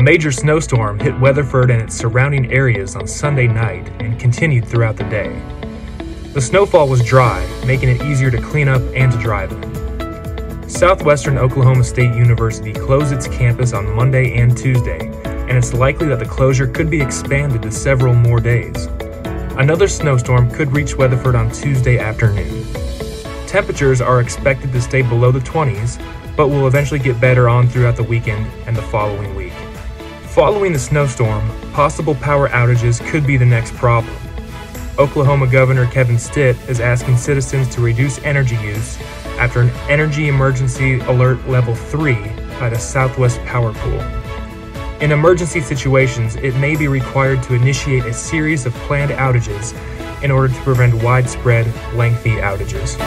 major snowstorm hit Weatherford and its surrounding areas on Sunday night and continued throughout the day. The snowfall was dry, making it easier to clean up and to drive in. Southwestern Oklahoma State University closed its campus on Monday and Tuesday, and it's likely that the closure could be expanded to several more days. Another snowstorm could reach Weatherford on Tuesday afternoon. Temperatures are expected to stay below the 20s, but will eventually get better on throughout the weekend and the following week. Following the snowstorm, possible power outages could be the next problem. Oklahoma Governor Kevin Stitt is asking citizens to reduce energy use after an energy emergency alert level 3 by the Southwest Power Pool. In emergency situations, it may be required to initiate a series of planned outages in order to prevent widespread, lengthy outages.